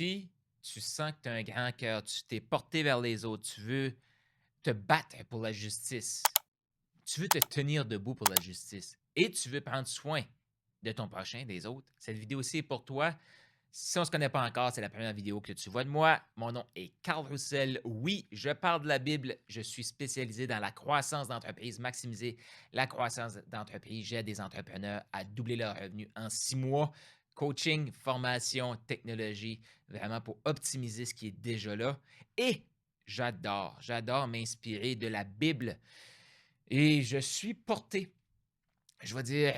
Si tu sens que tu as un grand cœur, tu t'es porté vers les autres, tu veux te battre pour la justice, tu veux te tenir debout pour la justice et tu veux prendre soin de ton prochain, des autres, cette vidéo-ci est pour toi. Si on ne se connaît pas encore, c'est la première vidéo que tu vois de moi. Mon nom est Carl Roussel. Oui, je parle de la Bible. Je suis spécialisé dans la croissance d'entreprise, maximiser la croissance d'entreprise. J'aide des entrepreneurs à doubler leurs revenus en 6 mois. Coaching, formation, technologie, vraiment pour optimiser ce qui est déjà là. Et j'adore m'inspirer de la Bible. Et je suis porté, je vais dire,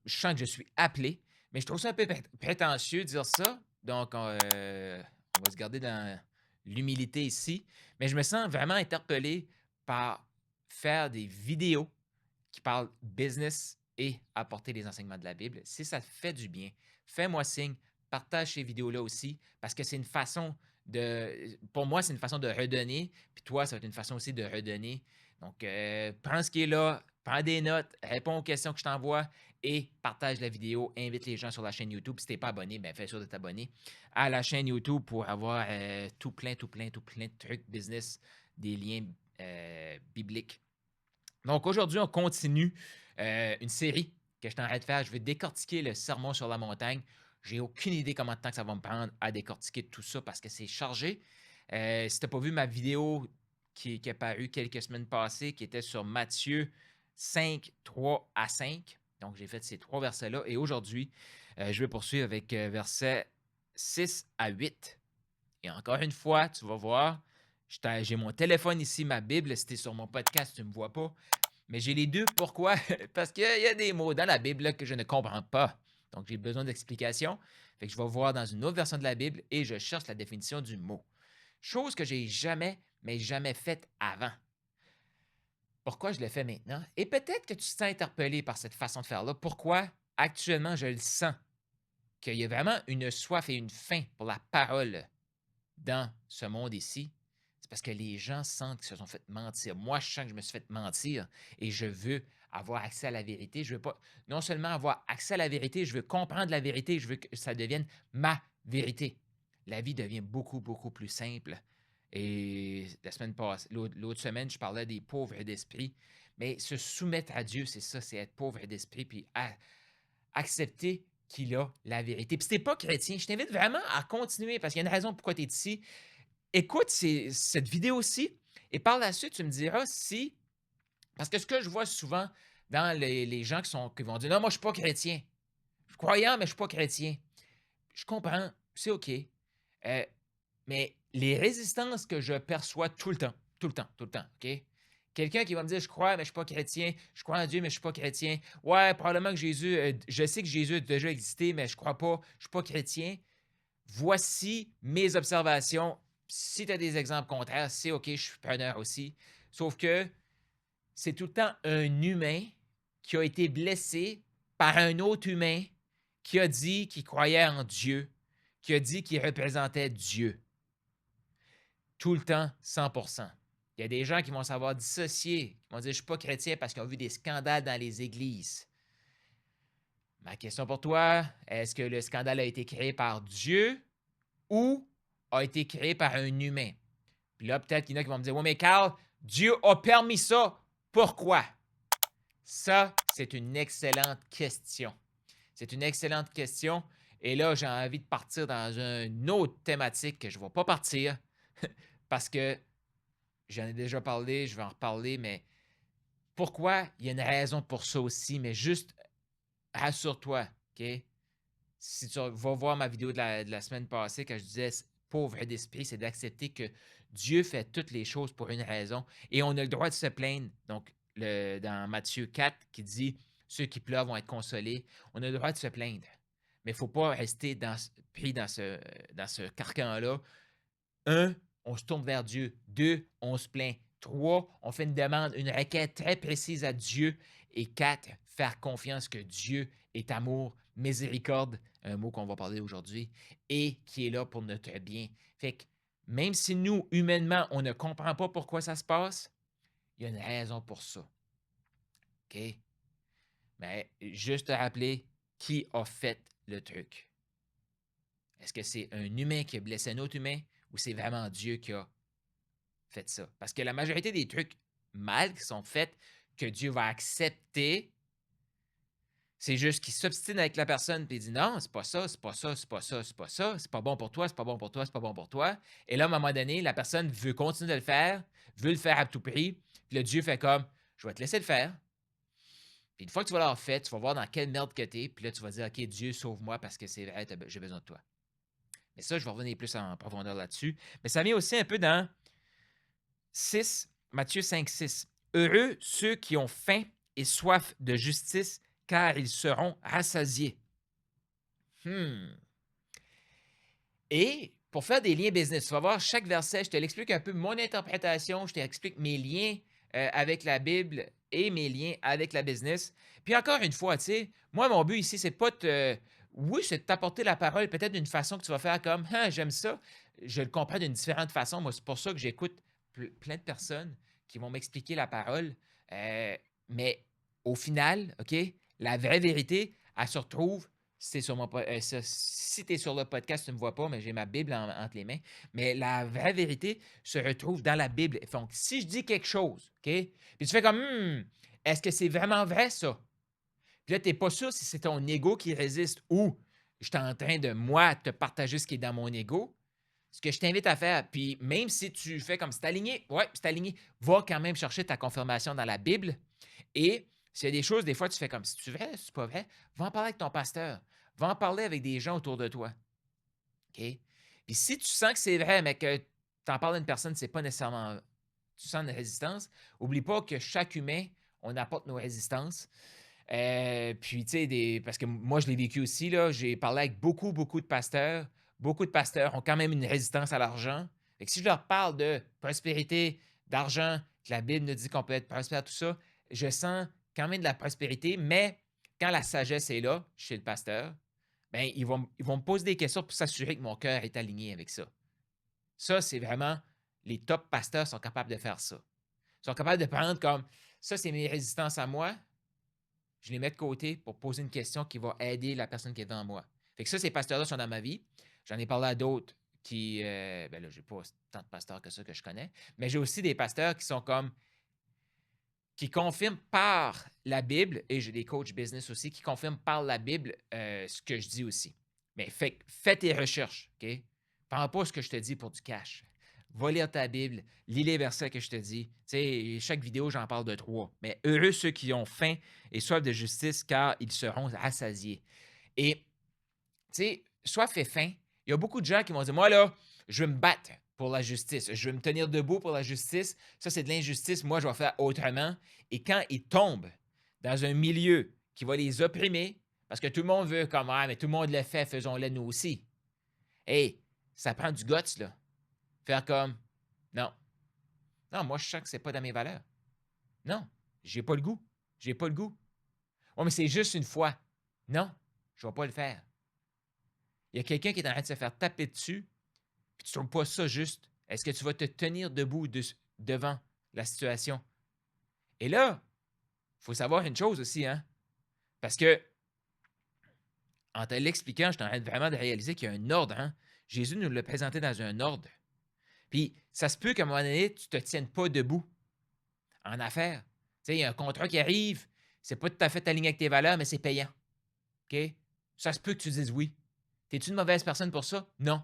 je sens que je suis appelé, mais je trouve ça un peu prétentieux de dire ça. Donc, on va se garder dans l'humilité ici. Mais je me sens vraiment interpellé par faire des vidéos qui parlent business et apporter les enseignements de la Bible. Si ça te fait du bien, fais-moi signe, partage ces vidéos-là aussi, parce que c'est une façon pour moi, c'est une façon de redonner, puis toi, ça va être une façon aussi de redonner. Donc, prends ce qui est là, prends des notes, réponds aux questions que je t'envoie et partage la vidéo. Invite les gens sur la chaîne YouTube. Si tu n'es pas abonné, ben fais sûr de t'abonner à la chaîne YouTube pour avoir tout plein de trucs business, des liens bibliques. Donc aujourd'hui, on continue une série que je suis en train de faire. Je vais décortiquer le sermon sur la montagne. J'ai aucune idée comment de temps que ça va me prendre à décortiquer tout ça parce que c'est chargé. Si tu n'as pas vu ma vidéo qui est parue quelques semaines passées, qui était sur Matthieu 5, 3 à 5. Donc, j'ai fait ces 3 versets-là. Et aujourd'hui, je vais poursuivre avec versets 6 à 8. Et encore une fois, tu vas voir, j'ai mon téléphone ici, ma Bible. Si tu es sur mon podcast, tu ne me vois pas. Mais j'ai les deux. Pourquoi? Parce qu'il y a des mots dans la Bible là, que je ne comprends pas. Donc, j'ai besoin d'explications. Fait que je vais voir dans une autre version de la Bible et je cherche la définition du mot. Chose que j'ai jamais, mais jamais faite avant. Pourquoi je le fais maintenant? Et peut-être que tu te sens interpellé par cette façon de faire-là. Pourquoi actuellement je le sens? Qu'il y a vraiment une soif et une faim pour la parole dans ce monde ici, c'est parce que les gens sentent qu'ils se sont fait mentir. Moi, je sens que je me suis fait mentir et je veux avoir accès à la vérité. Je veux pas non seulement avoir accès à la vérité, je veux comprendre la vérité, je veux que ça devienne ma vérité. La vie devient beaucoup plus simple. Et la semaine passée, l'autre semaine, je parlais des pauvres d'esprit. Mais se soumettre à Dieu, c'est ça, c'est être pauvre d'esprit, puis accepter qu'il a la vérité. Puis si t'es pas chrétien, je t'invite vraiment à continuer parce qu'il y a une raison pourquoi tu es ici. Écoute cette vidéo-ci et par la suite, tu me diras si parce que ce que je vois souvent dans les gens qui vont dire: «Non, moi, je suis pas chrétien. Je suis croyant, mais je suis pas chrétien». Je comprends, c'est OK. Mais les résistances que je perçois tout le temps, OK? Quelqu'un qui va me dire: «Je crois, mais je suis pas chrétien. Je crois en Dieu, mais je suis pas chrétien. Ouais, probablement que Jésus, je sais que Jésus a déjà existé, mais je crois pas. Je suis pas chrétien». Voici mes observations. Si tu as des exemples contraires, c'est OK, je suis preneur aussi. Sauf que c'est tout le temps un humain qui a été blessé par un autre humain qui a dit qu'il croyait en Dieu, qui a dit qu'il représentait Dieu. Tout le temps, 100%. Il y a des gens qui vont savoir dissocier, qui vont dire: «Je ne suis pas chrétien» parce qu'ils ont vu des scandales dans les églises. Ma question pour toi, est-ce que le scandale a été créé par Dieu ou a été créé par un humain? Puis là, peut-être qu'il y en a qui vont me dire: «Ouais, mais Carl, Dieu a permis ça. Pourquoi?» Ça, c'est une excellente question. C'est une excellente question. Et là, j'ai envie de partir dans une autre thématique que je ne vais pas partir parce que j'en ai déjà parlé, je vais en reparler, mais pourquoi? Il y a une raison pour ça aussi, mais juste rassure-toi, OK? Si tu vas voir ma vidéo de la semaine passée, quand je disais pauvre d'esprit, c'est d'accepter que Dieu fait toutes les choses pour une raison et on a le droit de se plaindre. Donc, dans Matthieu 4, qui dit ceux qui pleurent vont être consolés, on a le droit de se plaindre. Mais il ne faut pas rester pris dans ce carcan-là. Un, on se tourne vers Dieu. Deux, on se plaint. Trois, on fait une demande, une requête très précise à Dieu. Et quatre, faire confiance que Dieu est amour, miséricorde, un mot qu'on va parler aujourd'hui, et qui est là pour notre bien. Fait que même si nous, humainement, on ne comprend pas pourquoi ça se passe, il y a une raison pour ça. OK? Mais juste te rappeler qui a fait le truc. Est-ce que c'est un humain qui a blessé un autre humain ou c'est vraiment Dieu qui a fait ça? Parce que la majorité des trucs mal qui sont faits, que Dieu va accepter, c'est juste qu'il s'obstine avec la personne et il dit non, c'est pas ça, c'est pas ça, c'est pas ça, c'est pas ça, c'est pas bon pour toi, c'est pas bon pour toi, c'est pas bon pour toi. Et là, à un moment donné, la personne veut continuer de le faire, veut le faire à tout prix. Puis là, Dieu fait comme je vais te laisser le faire. Puis une fois que tu vas l'avoir fait, tu vas voir dans quelle merde que t'es. Puis là, tu vas dire OK, Dieu, sauve-moi parce que c'est vrai, j'ai besoin de toi. Mais ça, je vais revenir plus en profondeur là-dessus. Mais ça vient aussi un peu dans 6, Matthieu 5, 6. Heureux ceux qui ont faim et soif de justice, car ils seront rassasiés. Et pour faire des liens business, tu vas voir chaque verset, je te l'explique un peu mon interprétation, je t'explique mes liens avec la Bible et mes liens avec la business. Puis encore une fois, tu sais, moi, mon but ici, c'est pas de oui, c'est de t'apporter la parole peut-être d'une façon que tu vas faire comme ah, j'aime ça. Je le comprends d'une différente façon. Moi, c'est pour ça que j'écoute plein de personnes qui vont m'expliquer la parole. Mais au final, OK, la vraie vérité, elle se retrouve si tu es sur le podcast, tu ne me vois pas, mais j'ai ma Bible entre les mains. Mais la vraie vérité se retrouve dans la Bible. Donc, si je dis quelque chose, OK? Puis tu fais comme, est-ce que c'est vraiment vrai, ça? Puis là, tu n'es pas sûr si c'est ton ego qui résiste ou je suis en train de, moi, te partager ce qui est dans mon ego. Ce que je t'invite à faire, puis même si tu fais comme c'est aligné, ouais, c'est aligné, va quand même chercher ta confirmation dans la Bible. Et s'il y a des choses, des fois, tu fais comme si c'est vrai, si c'est pas vrai, va en parler avec ton pasteur. Va en parler avec des gens autour de toi. OK? Puis si tu sens que c'est vrai, mais que tu en parles à une personne, c'est pas nécessairement. Tu sens une résistance, oublie pas que chaque humain, on apporte nos résistances. Puis, tu sais, parce que moi, je l'ai vécu aussi, là, j'ai parlé avec beaucoup, beaucoup de pasteurs. Beaucoup de pasteurs ont quand même une résistance à l'argent. Fait que si je leur parle de prospérité, d'argent, que la Bible nous dit qu'on peut être prospère, tout ça, je sens quand même de la prospérité, mais quand la sagesse est là, chez le pasteur, ben, ils vont me poser des questions pour s'assurer que mon cœur est aligné avec ça. Ça, c'est vraiment, les top pasteurs sont capables de faire ça. Ils sont capables de prendre comme, ça, c'est mes résistances à moi, je les mets de côté pour poser une question qui va aider la personne qui est devant moi. Fait que ça, ces pasteurs-là sont dans ma vie. J'en ai parlé à d'autres qui, ben là, j'ai pas tant de pasteurs que ça que je connais, mais j'ai aussi des pasteurs qui sont comme, qui confirment par la Bible, et j'ai des coachs business aussi, qui confirment par la Bible ce que je dis aussi. Mais fais tes recherches, OK? Prends pas ce que je te dis pour du cash. Va lire ta Bible, lis les versets que je te dis. Tu sais, chaque vidéo, j'en parle de 3. Mais heureux ceux qui ont faim et soif de justice, car ils seront rassasiés. Et, tu sais, soif et faim, il y a beaucoup de gens qui vont dire, moi, là, je veux me battre pour la justice. Je veux me tenir debout pour la justice. Ça, c'est de l'injustice. Moi, je vais faire autrement. Et quand ils tombent dans un milieu qui va les opprimer, parce que tout le monde veut comme, ah, mais tout le monde le fait, faisons-le nous aussi. Hey, ça prend du guts, là. Faire comme, non. Non, moi, je sens que c'est pas dans mes valeurs. Non, j'ai pas le goût. J'ai pas le goût. Oh, mais c'est juste une fois. Non, je vais pas le faire. Il y a quelqu'un qui est en train de se faire taper dessus, puis tu trouves pas ça juste. Est-ce que tu vas te tenir debout devant la situation? Et là, il faut savoir une chose aussi, hein? Parce que, en te l'expliquant, je suis en train vraiment de réaliser qu'il y a un ordre, hein? Jésus nous l'a présenté dans un ordre. Puis, ça se peut qu'à un moment donné, tu ne te tiennes pas debout en affaires. Tu sais, il y a un contrat qui arrive, c'est pas tout à fait aligné avec tes valeurs, mais c'est payant. OK? Ça se peut que tu dises oui. T'es-tu une mauvaise personne pour ça? Non.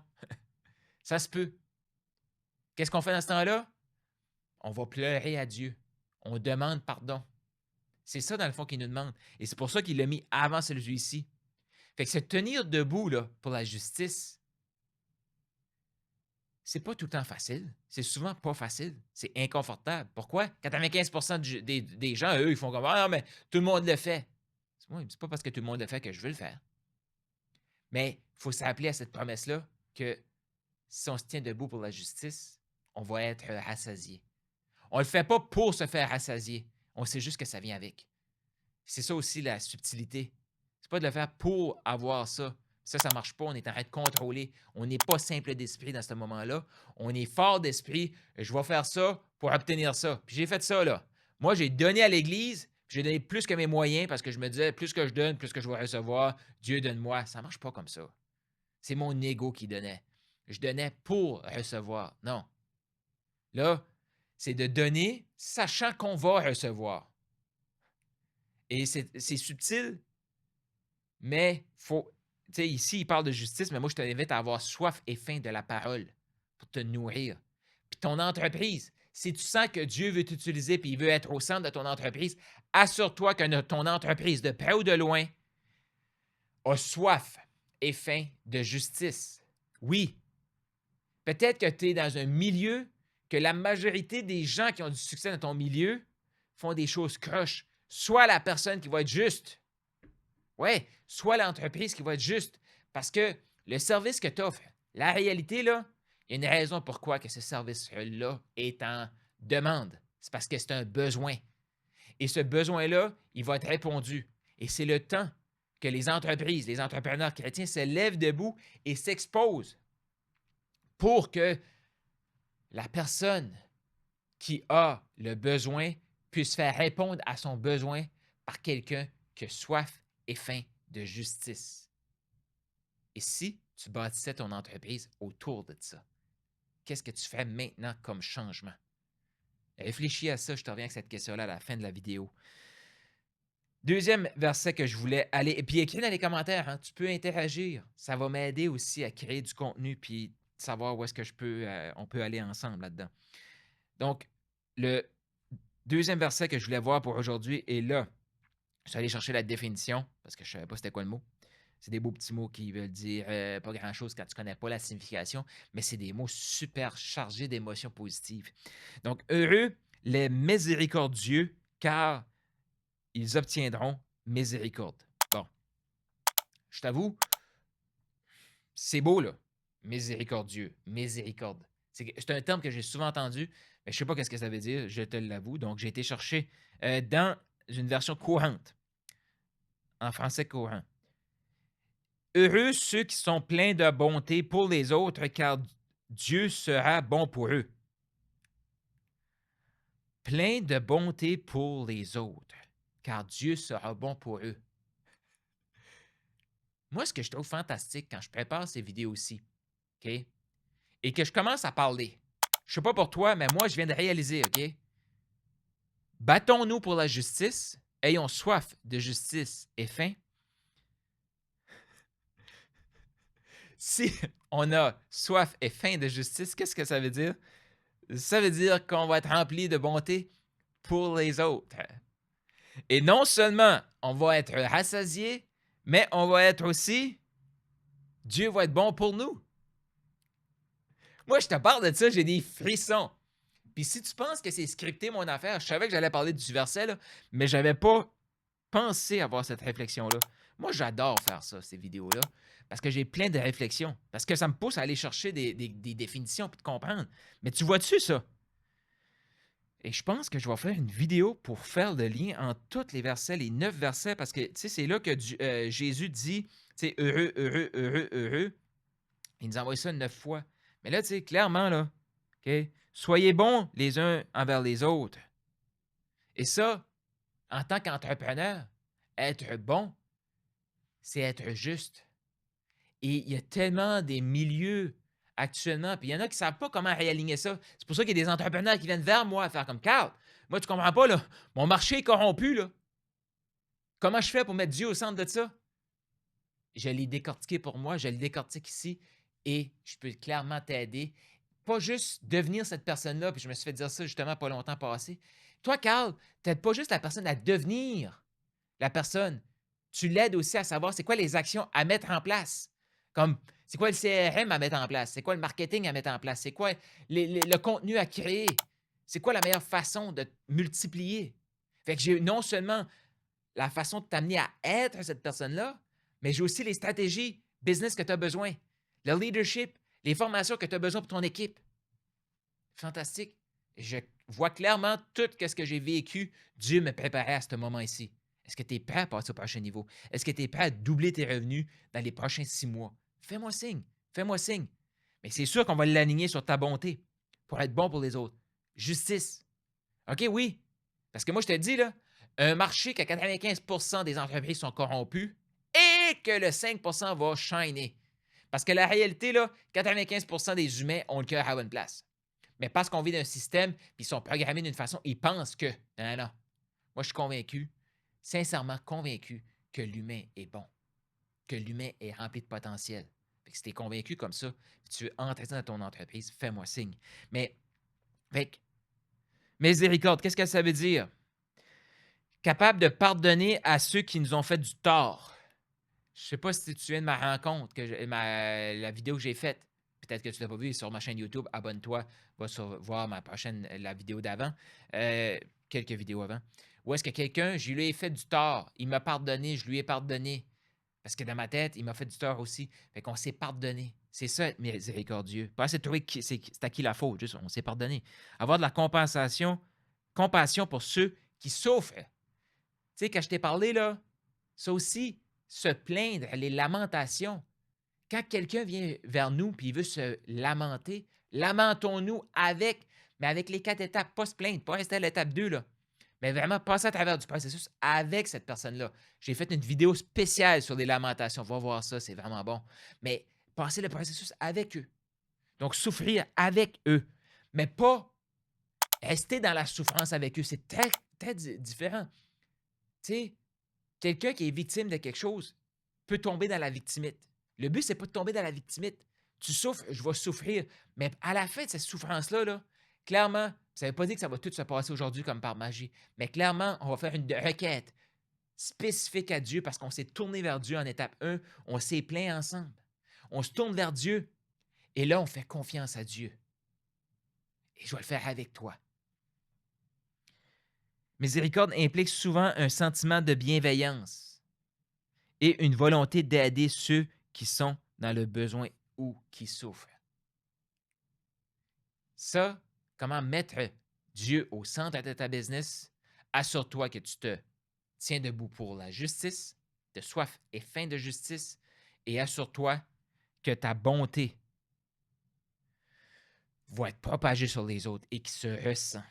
Ça se peut. Qu'est-ce qu'on fait dans ce temps-là? On va pleurer à Dieu. On demande pardon. C'est ça, dans le fond, qu'il nous demande. Et c'est pour ça qu'il l'a mis avant celui-ci. Fait que se tenir debout là, pour la justice, c'est pas tout le temps facile. C'est souvent pas facile. C'est inconfortable. Pourquoi? 95% des gens, eux, ils font comme ah, non, mais tout le monde le fait. C'est pas parce que tout le monde le fait que je veux le faire. Mais il faut s'appeler à cette promesse-là que si on se tient debout pour la justice, on va être rassasié. On ne le fait pas pour se faire rassasier. On sait juste que ça vient avec. C'est ça aussi la subtilité. C'est pas de le faire pour avoir ça. Ça ne marche pas. On est en train de contrôler. On n'est pas simple d'esprit dans ce moment-là. On est fort d'esprit. Je vais faire ça pour obtenir ça. Puis j'ai fait ça, là. Moi, j'ai donné à l'Église, puis j'ai donné plus que mes moyens parce que je me disais, plus que je donne, plus que je vais recevoir. Dieu donne-moi. Ça ne marche pas comme ça. C'est mon ego qui donnait. Je donnais pour recevoir. Non. Là, c'est de donner sachant qu'on va recevoir. Et c'est subtil, mais faut. Tu sais, ici, il parle de justice, mais moi, je t'invite à avoir soif et faim de la parole pour te nourrir. Puis ton entreprise, si tu sens que Dieu veut t'utiliser puis il veut être au centre de ton entreprise, assure-toi que ton entreprise, de près ou de loin, a soif et faim de justice. Oui, peut-être que tu es dans un milieu que la majorité des gens qui ont du succès dans ton milieu font des choses croches. Soit la personne qui va être juste, ouais, soit l'entreprise qui va être juste. Parce que le service que tu offres, la réalité, là, il y a une raison pourquoi que ce service-là est en demande. C'est parce que c'est un besoin. Et ce besoin-là, il va être répondu. Et c'est le temps que les entreprises, les entrepreneurs chrétiens se lèvent debout et s'exposent pour que la personne qui a le besoin puisse faire répondre à son besoin par quelqu'un qui a soif et faim de justice. Et si tu bâtissais ton entreprise autour de ça, qu'est-ce que tu fais maintenant comme changement? Réfléchis à ça, je te reviens avec cette question-là à la fin de la vidéo. Deuxième verset que je voulais aller, et puis écris dans les commentaires, hein, tu peux interagir. Ça va m'aider aussi à créer du contenu puis savoir où est-ce que on peut aller ensemble là-dedans. Donc, le deuxième verset que je voulais voir pour aujourd'hui est là. Je suis allé chercher la définition parce que je ne savais pas c'était quoi le mot. C'est des beaux petits mots qui veulent dire pas grand-chose quand tu ne connais pas la signification, mais c'est des mots super chargés d'émotions positives. Donc, heureux les miséricordieux, car ils obtiendront miséricorde. Bon, je t'avoue, c'est beau, là. Miséricordieux, miséricorde. C'est un terme que j'ai souvent entendu, mais je ne sais pas ce que ça veut dire, je te l'avoue. Donc, j'ai été chercher dans une version courante, en français courant. Heureux ceux qui sont pleins de bonté pour les autres, car Dieu sera bon pour eux. Plein de bonté pour les autres, car Dieu sera bon pour eux. Moi, ce que je trouve fantastique quand je prépare ces vidéos-ci, OK, et que je commence à parler, je ne sais pas pour toi, mais moi, je viens de réaliser, OK? Battons-nous pour la justice, ayons soif de justice et faim. Si on a soif et faim de justice, qu'est-ce que ça veut dire? Ça veut dire qu'on va être rempli de bonté pour les autres. Et non seulement on va être rassasié, mais on va être aussi, Dieu va être bon pour nous. Moi, je te parle de ça, j'ai des frissons. Puis si tu penses que c'est scripté mon affaire, je savais que j'allais parler du verset, là, mais je n'avais pas pensé avoir cette réflexion-là. Moi, j'adore faire ça, ces vidéos-là, parce que j'ai plein de réflexions, parce que ça me pousse à aller chercher des définitions et de comprendre. Mais tu vois-tu ça? Et je pense que je vais faire une vidéo pour faire le lien entre tous les versets, les 9 versets, parce que c'est là que Jésus dit, heureux, heureux, heureux, heureux. Il nous envoie ça 9 fois. Mais là, clairement, là, OK, soyez bons les uns envers les autres. Et ça, en tant qu'entrepreneur, être bon, c'est être juste. Et il y a tellement des milieux actuellement, puis il y en a qui ne savent pas comment réaligner ça. C'est pour ça qu'il y a des entrepreneurs qui viennent vers moi à faire comme Carl. Moi, tu comprends pas, là. Mon marché est corrompu, là. Comment je fais pour mettre Dieu au centre de ça? Je l'ai décortiqué pour moi, je le décortique ici et je peux clairement t'aider. Pas juste devenir cette personne-là, puis je me suis fait dire ça justement pas longtemps passé. Toi, Carl, tu n'aides pas juste la personne à devenir la personne. Tu l'aides aussi à savoir c'est quoi les actions à mettre en place. Comme, c'est quoi le CRM à mettre en place? C'est quoi le marketing à mettre en place? C'est quoi le contenu à créer? C'est quoi la meilleure façon de multiplier? Fait que j'ai non seulement la façon de t'amener à être cette personne-là, mais j'ai aussi les stratégies business que tu as besoin, le leadership, les formations que tu as besoin pour ton équipe. Fantastique. Je vois clairement tout ce que j'ai vécu. Dieu me préparait à ce moment ici. Est-ce que tu es prêt à passer au prochain niveau? Est-ce que tu es prêt à doubler tes revenus dans les prochains 6 mois? Fais-moi signe. Fais-moi signe. Mais c'est sûr qu'on va l'aligner sur ta bonté pour être bon pour les autres. Justice. OK, oui. Parce que moi, je te dis, là, un marché que 95% des entreprises sont corrompues et que le 5% va shiner. Parce que la réalité, là, 95% des humains ont le cœur à la bonne place. Mais parce qu'on vit dans un système, puis ils sont programmés d'une façon, ils pensent que. Non, non. Moi, je suis convaincu, sincèrement convaincu, que l'humain est bon, que l'humain est rempli de potentiel. Fait que si tu es convaincu comme ça, puis tu veux entrer ça dans ton entreprise, fais-moi signe. Mais, fait que, miséricorde, qu'est-ce que ça veut dire? Capable de pardonner à ceux qui nous ont fait du tort. Je sais pas si tu viens de ma rencontre, la vidéo que j'ai faite. Peut-être que tu ne l'as pas vue sur ma chaîne YouTube. Abonne-toi, voir ma prochaine, la vidéo d'avant, quelques vidéos avant. Où est-ce que quelqu'un, je lui ai fait du tort, il m'a pardonné, je lui ai pardonné. Parce que dans ma tête, il m'a fait du tort aussi. Fait qu'on s'est pardonné. C'est ça, être miséricordieux. Pas essayer de trouver c'est à qui la faute, juste on s'est pardonné. Avoir de la compassion pour ceux qui souffrent. Tu sais, quand je t'ai parlé, là, ça aussi, se plaindre, les lamentations. Quand quelqu'un vient vers nous et il veut se lamenter, lamentons-nous mais avec les 4 étapes, pas se plaindre, pas rester à l'étape 2, là. Mais vraiment passer à travers du processus avec cette personne-là. J'ai fait une vidéo spéciale sur les lamentations. Va voir ça, c'est vraiment bon. Mais passer le processus avec eux. Donc, souffrir avec eux. Mais pas rester dans la souffrance avec eux. C'est très, très différent. Tu sais, quelqu'un qui est victime de quelque chose peut tomber dans la victimite. Le but, c'est pas de tomber dans la victimite. Tu souffres, je vais souffrir. Mais à la fin de cette souffrance-là, là, clairement, ça ne veut pas dire que ça va tout se passer aujourd'hui comme par magie. Mais clairement, on va faire une requête spécifique à Dieu parce qu'on s'est tourné vers Dieu en étape 1. On s'est plaint ensemble. On se tourne vers Dieu et là, on fait confiance à Dieu. Et je vais le faire avec toi. Miséricorde implique souvent un sentiment de bienveillance et une volonté d'aider ceux qui sont dans le besoin ou qui souffrent. Ça, comment mettre Dieu au centre de ta business, assure-toi que tu te tiens debout pour la justice, de soif et faim de justice, et assure-toi que ta bonté va être propagée sur les autres et qui se ressent.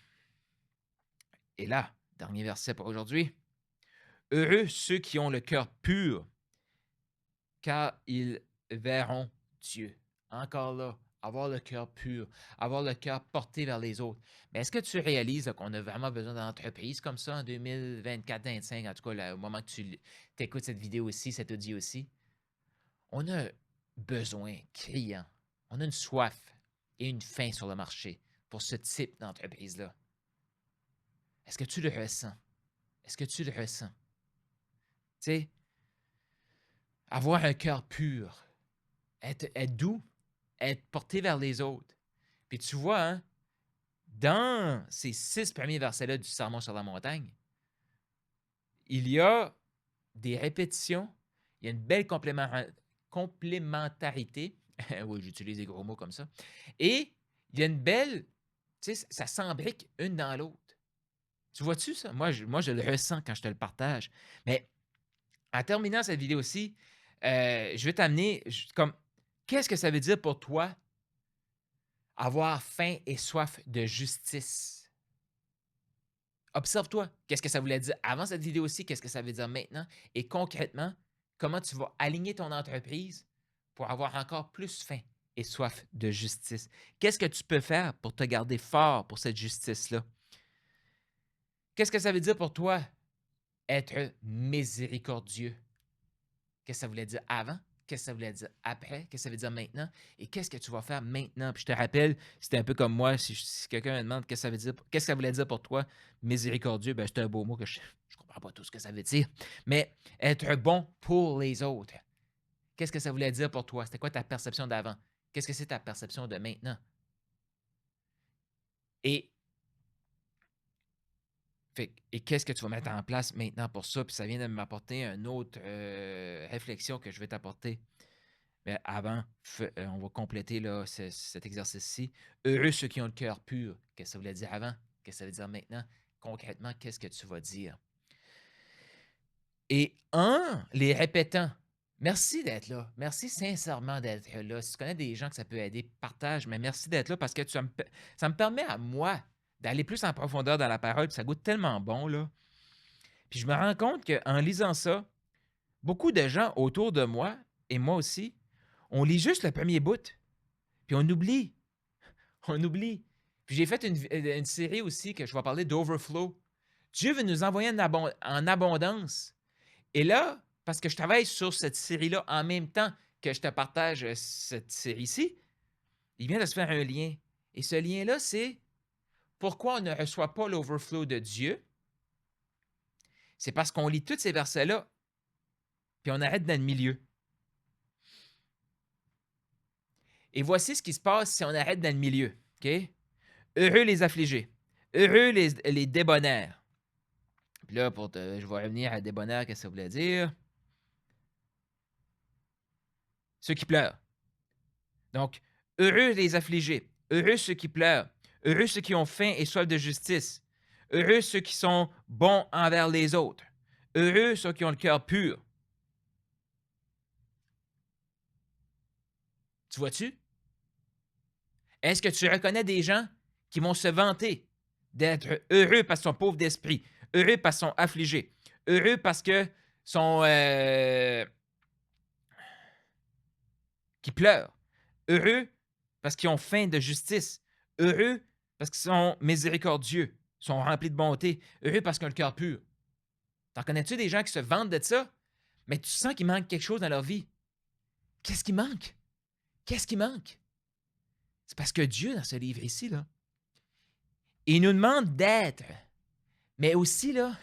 Et là, dernier verset pour aujourd'hui. Heureux ceux qui ont le cœur pur, car ils verront Dieu. Encore là, avoir le cœur pur, avoir le cœur porté vers les autres. Mais est-ce que tu réalises là, qu'on a vraiment besoin d'entreprises comme ça en 2024-2025, en tout cas là, au moment que tu écoutes cette vidéo aussi, cet audio aussi? On a besoin criant, on a une soif et une faim sur le marché pour ce type d'entreprise-là. Est-ce que tu le ressens? Est-ce que tu le ressens? Tu sais, avoir un cœur pur, être doux, être porté vers les autres. Puis tu vois, hein, dans ces 6 premiers versets-là du Sermon sur la montagne, il y a des répétitions, il y a une belle complémentarité. Oui, j'utilise des gros mots comme ça. Et il y a une belle, tu sais, ça s'embrique une dans l'autre. Tu vois-tu ça? Moi, je le ressens quand je te le partage. Mais en terminant cette vidéo-ci, je vais t'amener comme, qu'est-ce que ça veut dire pour toi avoir faim et soif de justice? Observe-toi. Qu'est-ce que ça voulait dire avant cette vidéo-ci? Qu'est-ce que ça veut dire maintenant? Et concrètement, comment tu vas aligner ton entreprise pour avoir encore plus faim et soif de justice? Qu'est-ce que tu peux faire pour te garder fort pour cette justice-là? Qu'est-ce que ça veut dire pour toi être miséricordieux? Qu'est-ce que ça voulait dire avant? Qu'est-ce que ça voulait dire après? Qu'est-ce que ça veut dire maintenant? Et qu'est-ce que tu vas faire maintenant? Puis je te rappelle, c'était un peu comme moi, si quelqu'un me demande qu'est-ce que ça veut dire, qu'est-ce que ça voulait dire pour toi, miséricordieux, ben c'est un beau mot que je ne comprends pas tout ce que ça veut dire. Mais être bon pour les autres. Qu'est-ce que ça voulait dire pour toi? C'était quoi ta perception d'avant? Qu'est-ce que c'est ta perception de maintenant? Et et qu'est-ce que tu vas mettre en place maintenant pour ça? Puis ça vient de m'apporter une autre réflexion que je vais t'apporter. Mais avant, on va compléter là, cet exercice-ci. Heureux ceux qui ont le cœur pur. Qu'est-ce que ça voulait dire avant? Qu'est-ce que ça veut dire maintenant? Concrètement, qu'est-ce que tu vas dire? Et en les répétant, merci d'être là. Merci sincèrement d'être là. Si tu connais des gens que ça peut aider, partage, mais merci d'être là parce que ça me permet à moi d'aller plus en profondeur dans la parole. Puis ça goûte tellement bon, là. Puis je me rends compte qu'en lisant ça, beaucoup de gens autour de moi, et moi aussi, On lit juste le premier bout, puis on oublie. On oublie. Puis j'ai fait une série aussi que je vais parler d'Overflow. Dieu veut nous envoyer en abondance. Et là, parce que je travaille sur cette série-là en même temps que je te partage cette série-ci, il vient de se faire un lien. Et ce lien-là, c'est pourquoi on ne reçoit pas l'overflow de Dieu. C'est parce qu'on lit tous ces versets-là, puis on arrête dans le milieu. Et voici ce qui se passe si on arrête dans le milieu. OK? Heureux les affligés. Heureux les débonnaires. Puis là, je vais revenir à débonnaire, qu'est-ce que ça voulait dire? Ceux qui pleurent. Donc, heureux les affligés. Heureux ceux qui pleurent. Heureux ceux qui ont faim et soif de justice. Heureux ceux qui sont bons envers les autres. Heureux ceux qui ont le cœur pur. Tu vois-tu? Est-ce que tu reconnais des gens qui vont se vanter d'être heureux parce qu'ils sont pauvres d'esprit, heureux parce qu'ils sont affligés, heureux parce que sont qui pleurent, heureux parce qu'ils ont faim de justice, heureux parce qu'ils sont miséricordieux, sont remplis de bonté, heureux parce qu'ils ont le cœur pur. T'en connais-tu des gens qui se vantent de ça, mais tu sens qu'il manque quelque chose dans leur vie? Qu'est-ce qui manque? Qu'est-ce qui manque? C'est parce que Dieu, dans ce livre ici, là, il nous demande d'être. Mais aussi, là,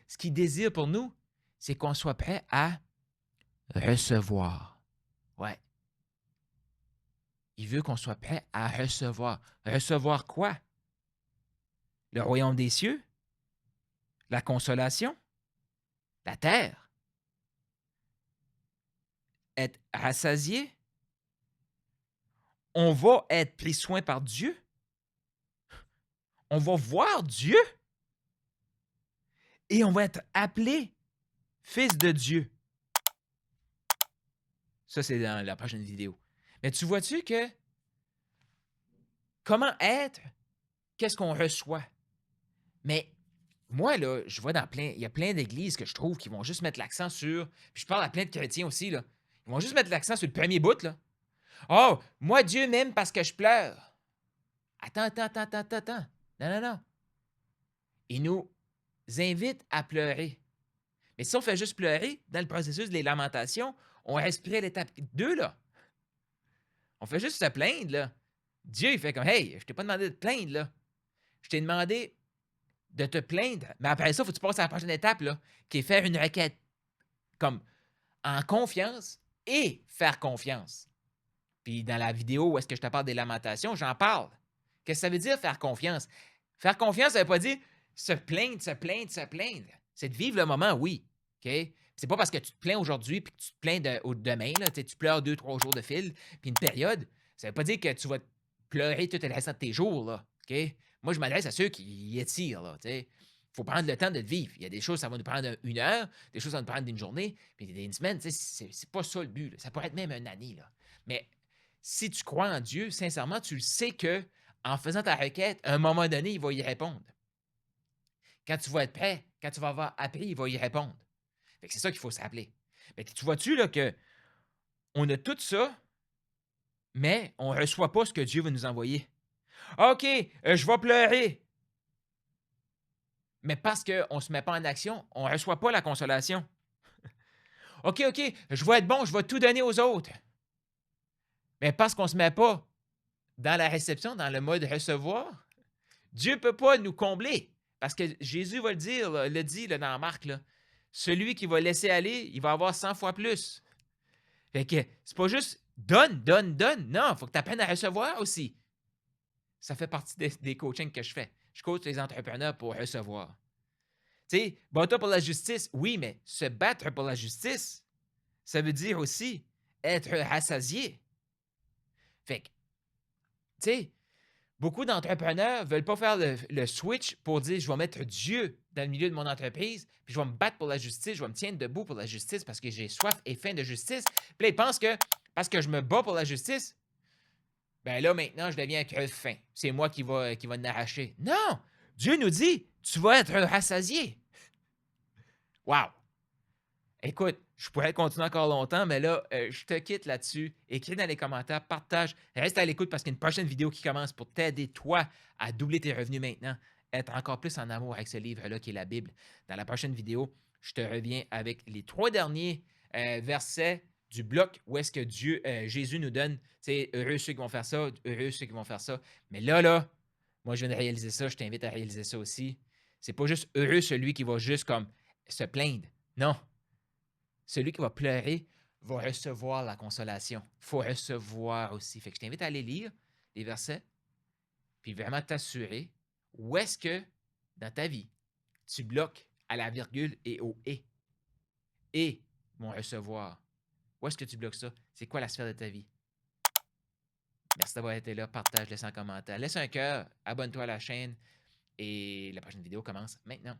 ce qu'il désire pour nous, c'est qu'on soit prêt à recevoir. Ouais. Il veut qu'on soit prêt à recevoir. Recevoir quoi? Le royaume des cieux? La consolation? La terre? Être rassasié? On va être pris soin par Dieu? On va voir Dieu? Et on va être appelé fils de Dieu. Ça, c'est dans la prochaine vidéo. Mais tu vois-tu que comment être, qu'est-ce qu'on reçoit? Mais moi, là, je vois il y a plein d'églises que je trouve qui vont juste mettre l'accent sur, puis je parle à plein de chrétiens aussi, là, ils vont juste mettre l'accent sur le premier bout, là. Oh, moi, Dieu m'aime parce que je pleure. Attends. Non, non, non. Il nous invite à pleurer. Mais si on fait juste pleurer, dans le processus des lamentations, on respirait l'étape 2, là. On fait juste se plaindre, là. Dieu, il fait comme, hey, je t'ai pas demandé de te plaindre, là. Je t'ai demandé de te plaindre. Mais après ça, il faut que tu passes à la prochaine étape, là, qui est faire une requête comme en confiance et faire confiance. Puis dans la vidéo où est-ce que je te parle des lamentations, j'en parle. Qu'est-ce que ça veut dire faire confiance? Faire confiance, ça veut pas dire se plaindre. C'est de vivre le moment, oui. OK? C'est pas parce que tu te plains aujourd'hui puis que tu te plains demain, là, tu pleures 2-3 jours de fil, puis une période, ça veut pas dire que tu vas pleurer tout le restant de tes jours, là. OK? Moi, je m'adresse à ceux qui y étirent, là, tu sais. Faut prendre le temps de le vivre. Il y a des choses, ça va nous prendre 1 heure, des choses, ça va nous prendre une journée, puis une semaine, tu sais, c'est pas ça le but, là. Ça pourrait être même une année, là. Mais si tu crois en Dieu, sincèrement, tu le sais que en faisant ta requête, à un moment donné, il va y répondre. Quand tu vas être prêt, quand tu vas avoir appris, il va y répondre. Fait que c'est ça qu'il faut s'appeler. Mais tu vois-tu là que on a tout ça, mais on ne reçoit pas ce que Dieu veut nous envoyer. OK, je vais pleurer. Mais parce qu'on ne se met pas en action, on ne reçoit pas la consolation. OK, je vais être bon, je vais tout donner aux autres. Mais parce qu'on ne se met pas dans la réception, dans le mode recevoir, Dieu ne peut pas nous combler. Parce que Jésus va le dire, là, le dit là, dans Marc, là, celui qui va laisser aller, il va avoir 100 fois plus. Fait que c'est pas juste donne. Non, il faut que tu apprennes à recevoir aussi. Ça fait partie des coachings que je fais. Je coach les entrepreneurs pour recevoir. Tu sais, bats-toi pour la justice, oui, mais se battre pour la justice, ça veut dire aussi être rassasié. Fait que, tu sais, beaucoup d'entrepreneurs ne veulent pas faire le switch pour dire je vais mettre Dieu dans le milieu de mon entreprise, puis je vais me battre pour la justice, je vais me tenir debout pour la justice parce que j'ai soif et faim de justice. Puis là, ils pensent que parce que je me bats pour la justice, ben là, maintenant, je deviens un crève-faim. C'est moi qui va l'arracher. Non! Dieu nous dit, tu vas être rassasié. Wow! Écoute, je pourrais continuer encore longtemps, mais là, je te quitte là-dessus. Écris dans les commentaires, partage, reste à l'écoute parce qu'il y a une prochaine vidéo qui commence pour t'aider, toi, à doubler tes revenus maintenant, être encore plus en amour avec ce livre-là qui est la Bible. Dans la prochaine vidéo, je te reviens avec les 3 derniers versets du bloc où est-ce que Jésus nous donne, tu sais, heureux ceux qui vont faire ça, heureux ceux qui vont faire ça. Mais là, moi, je viens de réaliser ça, je t'invite à réaliser ça aussi. C'est pas juste heureux celui qui va juste comme se plaindre. Non, celui qui va pleurer va recevoir la consolation. Il faut recevoir aussi. Fait que je t'invite à aller lire les versets, puis vraiment t'assurer où est-ce que dans ta vie, tu bloques à la virgule et au et. Et vont recevoir. Où est-ce que tu bloques ça? C'est quoi la sphère de ta vie? Merci d'avoir été là. Partage, laisse un commentaire. Laisse un cœur, abonne-toi à la chaîne et la prochaine vidéo commence maintenant.